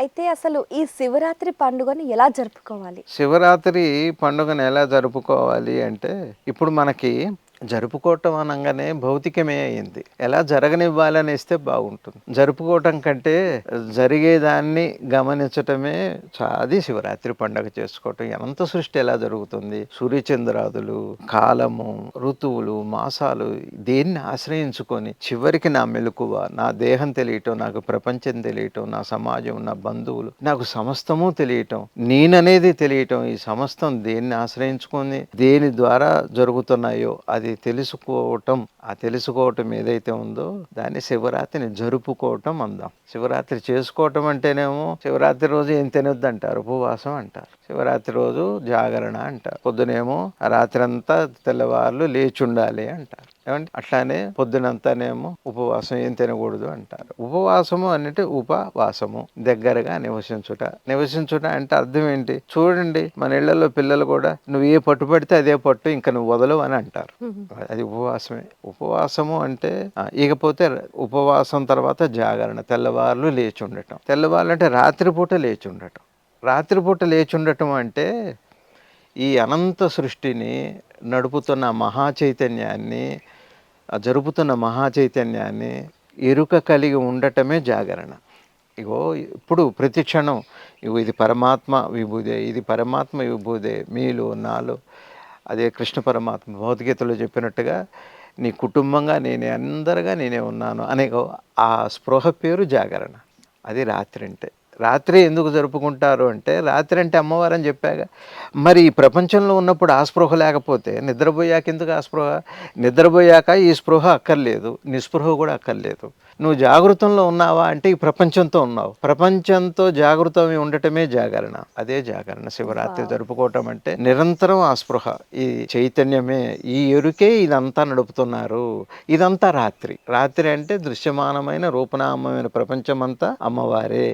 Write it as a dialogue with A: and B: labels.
A: అయితే అసలు ఈ శివరాత్రి పండుగని ఎలా జరుపుకోవాలి?
B: శివరాత్రి పండుగను ఎలా జరుపుకోవాలి అంటే, ఇప్పుడు మనకి జరుపుకోవటం అనంగానే భౌతికమే అయింది. ఎలా జరగనివ్వాలని ఇస్తే బాగుంటుంది. జరుపుకోవటం కంటే జరిగేదాన్ని గమనించటమే అది శివరాత్రి పండుగ చేసుకోవటం. అనంత సృష్టి ఎలా జరుగుతుంది? సూర్యచంద్రాదులు, కాలము, ఋతువులు, మాసాలు దేన్ని ఆశ్రయించుకొని చివరికి నా మెలకువ, నా దేహం తెలియటం, నాకు ప్రపంచం తెలియటం, నా సమాజం, నా బంధువులు, నాకు సమస్తము తెలియటం, నేననేది తెలియటం, ఈ సమస్తం దేన్ని ఆశ్రయించుకొని దేని ద్వారా జరుగుతున్నాయో అది తెలుసుకోవటం. ఆ తెలుసుకోవటం ఏదైతే ఉందో దాన్ని శివరాత్రిని జరుపుకోవటం అందాం. శివరాత్రి చేసుకోవటం అంటేనేమో శివరాత్రి రోజు ఏం తినొద్దు అంటారు, ఉపవాసం అంటారు. శివరాత్రి రోజు జాగరణ అంటారు. పొద్దునేమో రాత్రంతా తెల్లవార్లు లేచి ఉండాలి అంటారు. ఏమంటే అట్లానే పొద్దునంతానేమో ఉపవాసం ఏం తినకూడదు అంటారు. ఉపవాసము అంటే ఉపవాసము, దగ్గరగా నివసించుట. నివసించుట అంటే అర్థం ఏంటి? చూడండి, మన ఇళ్లలో పిల్లలు కూడా నువ్వు ఏ పట్టు పడితే అదే పట్టు, ఇంకా నువ్వు వదలవు అని అంటారు. అది ఉపవాసమే. ఉపవాసము అంటే ఇకపోతే ఉపవాసం తర్వాత జాగరణ, తెల్లవార్లు లేచి ఉండటం. తెల్లవార్లు అంటే రాత్రిపూట లేచి ఉండటం. రాత్రిపూట లేచి ఉండటం అంటే ఈ అనంత సృష్టిని నడుపుతున్న మహా చైతన్యాన్ని, జరుపుతున్న మహా చైతన్యాన్ని ఎరుక కలిగి ఉండటమే జాగరణ. ఇగో ఇప్పుడు ప్రతి క్షణం ఇగో ఇది పరమాత్మ విభూదే, ఇది పరమాత్మ విభూదే, మీలో నాలో. అదే కృష్ణ పరమాత్మ భగవద్గీతలో చెప్పినట్టుగా నీ కుటుంబంగా నేనే, అందరిగా నేనే ఉన్నాను అనే ఆ స్పృహ పేరు జాగరణ. అది రాత్రి అంటే. రాత్రి ఎందుకు జరుపుకుంటారు అంటే, రాత్రి అంటే అమ్మవారు అని చెప్పాగా. మరి ఈ ప్రపంచంలో ఉన్నప్పుడు ఆ స్పృహ లేకపోతే నిద్రపోయాక ఎందుకు ఆ స్పృహ? నిద్రపోయాక ఈ స్పృహ అక్కర్లేదు, నిస్పృహ కూడా అక్కర్లేదు. నువ్వు జాగృతంలో ఉన్నావా అంటే ఈ ప్రపంచంతో ఉన్నావు. ప్రపంచంతో జాగృతమై ఉండటమే జాగరణ. అదే జాగరణ. శివరాత్రి
A: వావ్!
B: జరుపుకోవటం అంటే నిరంతరం ఆ స్పృహ, ఈ చైతన్యమే, ఈ ఎరుకే ఇదంతా నడుపుతున్నారు. ఇదంతా రాత్రి. రాత్రి అంటే దృశ్యమానమైన రూపనామమైన ప్రపంచమంతా అమ్మవారే.